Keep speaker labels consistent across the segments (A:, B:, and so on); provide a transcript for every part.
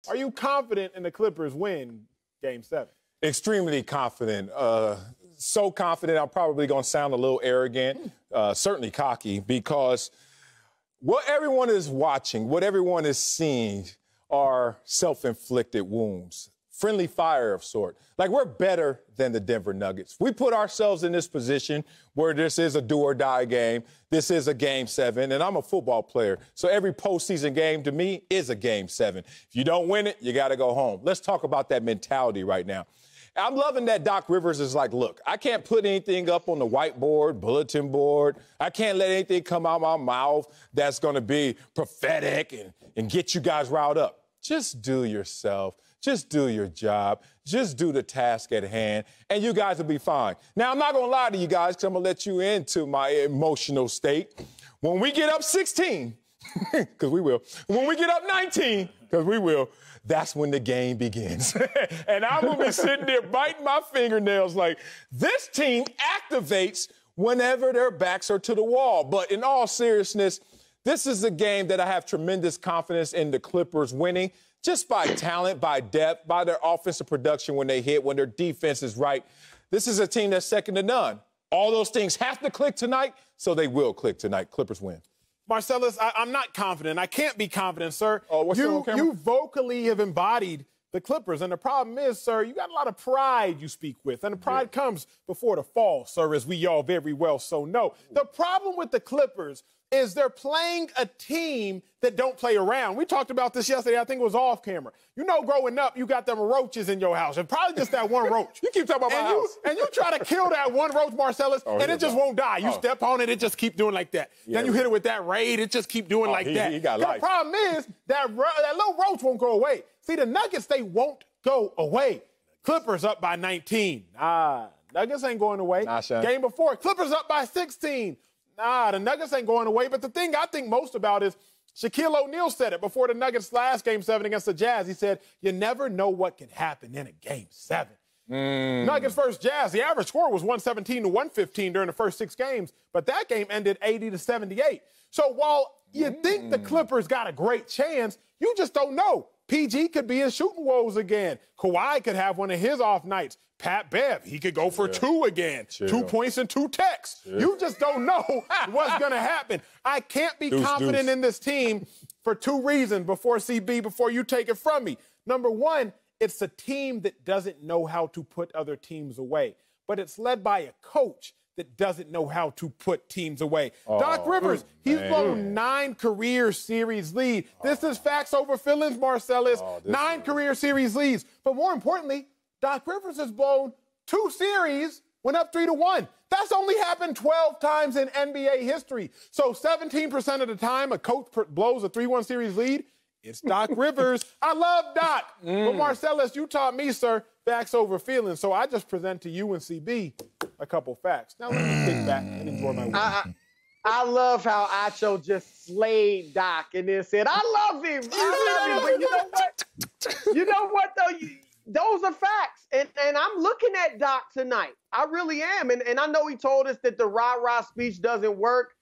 A: Are you confident in the Clippers win Game 7?
B: Extremely confident. So confident I'm probably going to sound a little arrogant, certainly cocky, because what everyone is watching, what everyone is seeing are self-inflicted wounds. Friendly fire of sort. Like, we're better than the Denver Nuggets. We put ourselves in this position where this is a do-or-die game. This is a Game 7, and I'm a football player. So every postseason game to me is a Game 7. If you don't win it, you got to go home. Let's talk about that mentality right now. I'm loving that Doc Rivers is like, look, I can't put anything up on the whiteboard, bulletin board. I can't let anything come out of my mouth that's going to be prophetic and get you guys riled up. Just do yourself. Just do your job. Just do the task at hand, and you guys will be fine. Now, I'm not going to lie to you guys because I'm going to let you into my emotional state. When we get up 16, because we will, when we get up 19, because we will, that's when the game begins. And I'm going to be sitting there biting my fingernails like, this team activates whenever their backs are to the wall. But in all seriousness, this is a game that I have tremendous confidence in the Clippers winning. Just by talent, by depth, by their offensive production when they hit, when their defense is right. This is a team that's second to none. All those things have to click tonight, so they will click tonight. Clippers win.
A: Marcellus, I'm not confident. I can't be confident, sir.
B: Oh, what's on camera?
A: You vocally have embodied the Clippers, and the problem is, sir, you got a lot of pride you speak with, and the pride comes before the fall, sir, as we all very well so know. The problem with the Clippers is they're playing a team that don't play around. We talked about this yesterday. I think it was off camera. You know, growing up, you got them roaches in your house, and probably just that one roach.
B: You keep talking about my house.
A: And you try to kill that one roach, Marcellus, and it just won't die. You step on it, it just keep doing like that. Then you hit it with that raid, it just keep doing like that.
B: He got life.
A: The problem is that little roach won't go away. See, the Nuggets, they won't go away. Clippers up by 19. Nuggets ain't going away. Game before, Clippers up by 16. The Nuggets ain't going away. But the thing I think most about is Shaquille O'Neal said it before the Nuggets' last Game 7 against the Jazz. He said, you never know what can happen in a Game 7. Nuggets versus Jazz, the average score was 117 to 115 during the first 6 games, but that game ended 80 to 78. So while you think the Clippers got a great chance, you just don't know. PG could be in shooting woes again. Kawhi could have one of his off nights. Pat Bev, he could go for 2 again. 2 points and 2 techs. You just don't know what's going to happen. I can't be confident in this team for 2 reasons before you take it from me. Number one, it's a team that doesn't know how to put other teams away. But it's led by a coach that doesn't know how to put teams away. Doc Rivers, he's blown 9 career series lead. This is facts over feelings, Marcellus. 9 career series leads. But more importantly, Doc Rivers has blown 2 series, went up 3-1. That's only happened 12 times in NBA history. So 17% of the time a coach blows a 3-1 series lead, it's Doc Rivers. I love Doc. But Marcellus, you taught me, sir, facts over feelings. So I just present to you and CB a couple facts. Now let me kick back and enjoy my week.
C: I love how Acho just slayed Doc and then said, I love him. I love him. But you know what? You know what, though? Those are facts. And I'm looking at Doc tonight. I really am. And I know he told us that the rah-rah speech doesn't work.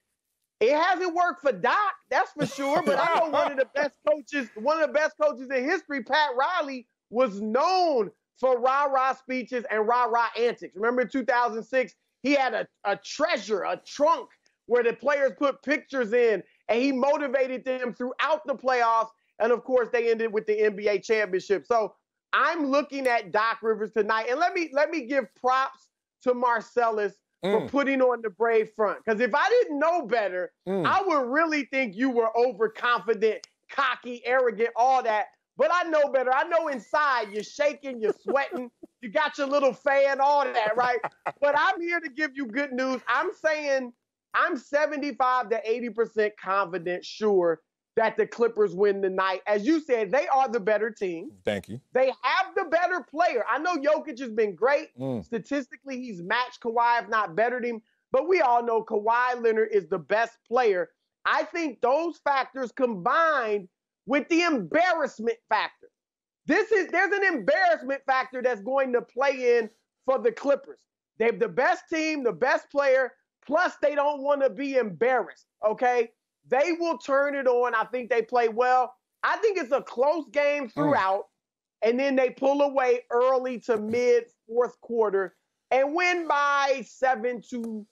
C: It hasn't worked for Doc, that's for sure. But I know one of the best coaches in history, Pat Riley, was known for rah-rah speeches and rah-rah antics. Remember in 2006, he had a treasure, a trunk, where the players put pictures in, and he motivated them throughout the playoffs. And, of course, they ended with the NBA championship. So I'm looking at Doc Rivers tonight. And let me give props to Marcellus for putting on the brave front. Because if I didn't know better, I would really think you were overconfident, cocky, arrogant, all that. But I know better. I know inside you're shaking, you're sweating, you got your little fan, all that, right? But I'm here to give you good news. I'm saying I'm 75 to 80% confident, sure, that the Clippers win tonight. As you said, they are the better team.
B: Thank you.
C: They have the better player. I know Jokic has been great. Statistically, he's matched Kawhi, if not bettered him. But we all know Kawhi Leonard is the best player. I think those factors combined with the embarrassment factor. There's an embarrassment factor that's going to play in for the Clippers. They have the best team, the best player, plus they don't want to be embarrassed, okay? They will turn it on. I think they play well. I think it's a close game throughout, and then they pull away early to mid fourth quarter and win by 7 to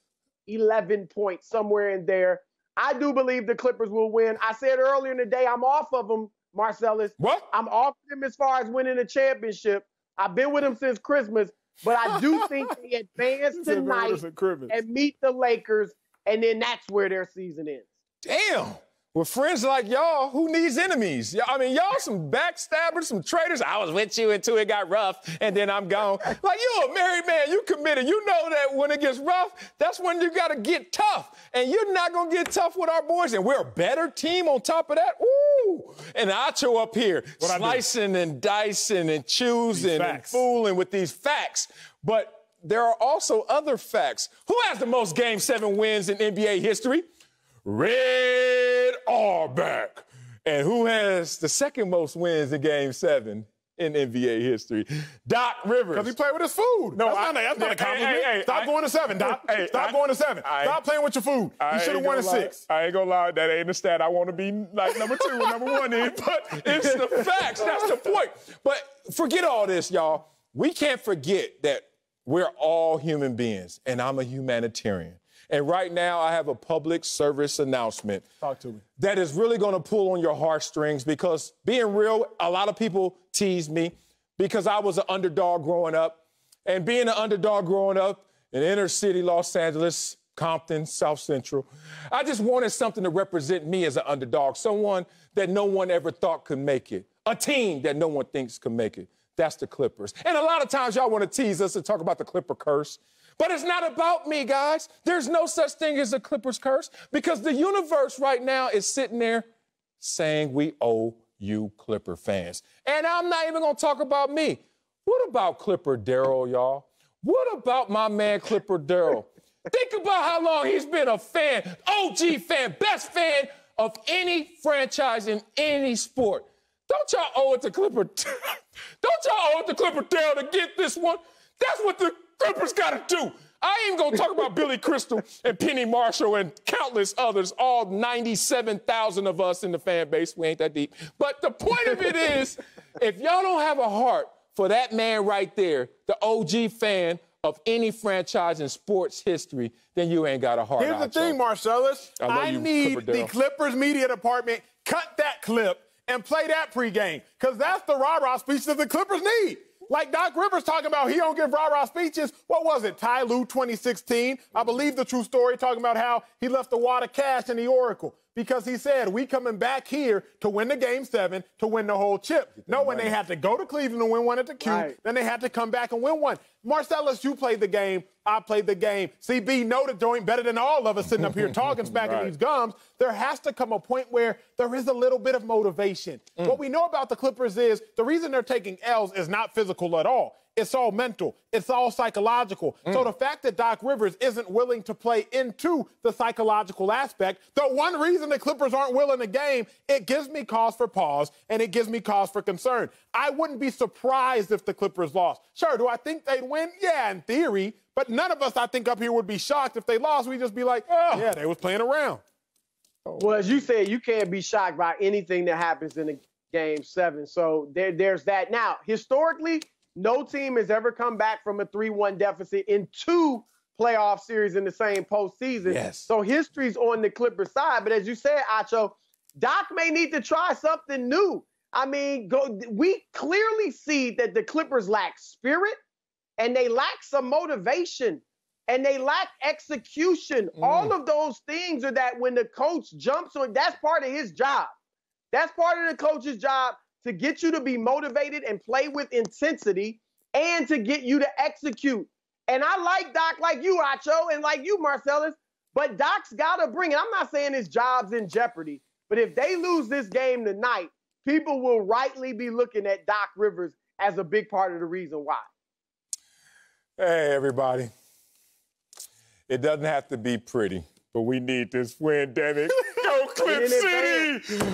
C: 11 points, somewhere in there. I do believe the Clippers will win. I said earlier in the day, I'm off of them, Marcellus.
B: What?
C: I'm off of them as far as winning a championship. I've been with them since Christmas, but I do think they advance tonight and meet the Lakers, and then that's where their season ends.
B: Damn. With friends like y'all, who needs enemies? I mean, y'all some backstabbers, some traitors. I was with you until it got rough, and then I'm gone. Like, you a married man. You committed. You know that when it gets rough, that's when you got to get tough. And you're not going to get tough with our boys. And we're a better team on top of that. Ooh. And Acho up here slicing and dicing and choosing and fooling with these facts. But there are also other facts. Who has the most Game 7 wins in NBA history? Red Auerbach. And who has the second most wins in Game 7 in NBA history? Doc Rivers.
A: Because he played with his food. No, that's not a compliment. Stop going to 7, Doc. Stop going to 7. Stop playing with your food. You should have won at 6.
B: I ain't gonna lie, that ain't the stat I want to be like number 2 or number 1 in, but it's the facts. That's the point. But forget all this, y'all. We can't forget that we're all human beings, and I'm a humanitarian. And right now, I have a public service announcement.
A: Talk to me.
B: That is really going to pull on your heartstrings because, being real, a lot of people tease me because I was an underdog growing up. And being an underdog growing up in inner city Los Angeles, Compton, South Central, I just wanted something to represent me as an underdog, someone that no one ever thought could make it, a team that no one thinks could make it. That's the Clippers. And a lot of times y'all want to tease us and talk about the Clipper curse. But it's not about me, guys. There's no such thing as a Clippers curse because the universe right now is sitting there saying we owe you Clipper fans. And I'm not even going to talk about me. What about Clipper Darryl, y'all? What about my man Clipper Darryl? Think about how long he's been a fan, OG fan, best fan of any franchise in any sport. Don't y'all owe it to Clipper? Don't y'all owe it to Clipper Darryl to get this one? That's what the Clippers got to do. I ain't going to talk about Billy Crystal and Penny Marshall and countless others, all 97,000 of us in the fan base. We ain't that deep. But the point of it is, if y'all don't have a heart for that man right there, the OG fan of any franchise in sports history, then you ain't got a heart.
A: Here's the thing, Marcellus. I need the Clippers media department cut that clip and play that pregame because that's the rah-rah speech that the Clippers need. Like Doc Rivers talking about he don't give rah-rah speeches. What was it, Ty Lue 2016? I believe the true story, talking about how he left a wad of cash in the Oracle because he said, we coming back here to win the Game 7, to win the whole chip. When they had to go to Cleveland and win one at the Cube, then they had to come back and win one. Marcellus, you played the game. I played the game. CB know the joint better than all of us sitting up here talking, smacking these gums. There has to come a point where there is a little bit of motivation. What we know about the Clippers is the reason they're taking L's is not physical at all. It's all mental. It's all psychological. So the fact that Doc Rivers isn't willing to play into the psychological aspect, the one reason the Clippers aren't willing the game, it gives me cause for pause and it gives me cause for concern. I wouldn't be surprised if the Clippers lost. Sure, do I think they'd win? Yeah, in theory. But none of us, I think, up here would be shocked if they lost. We'd just be like, oh, yeah, they was playing around.
C: Well, as you said, you can't be shocked by anything that happens in a Game 7. So there's that. Now, historically, no team has ever come back from a 3-1 deficit in 2 playoff series in the same postseason.
B: Yes.
C: So history's on the Clippers side. But as you said, Acho, Doc may need to try something new. I mean, we clearly see that the Clippers lack spirit and they lack some motivation and they lack execution. All of those things are that when the coach jumps on, that's part of his job. That's part of the coach's job, to get you to be motivated and play with intensity and to get you to execute. And I like Doc like you, Acho, and like you, Marcellus, but Doc's got to bring it. I'm not saying his job's in jeopardy, but if they lose this game tonight, people will rightly be looking at Doc Rivers as a big part of the reason why.
B: Hey, everybody. It doesn't have to be pretty, but we need this win, damn it. Go Clip City!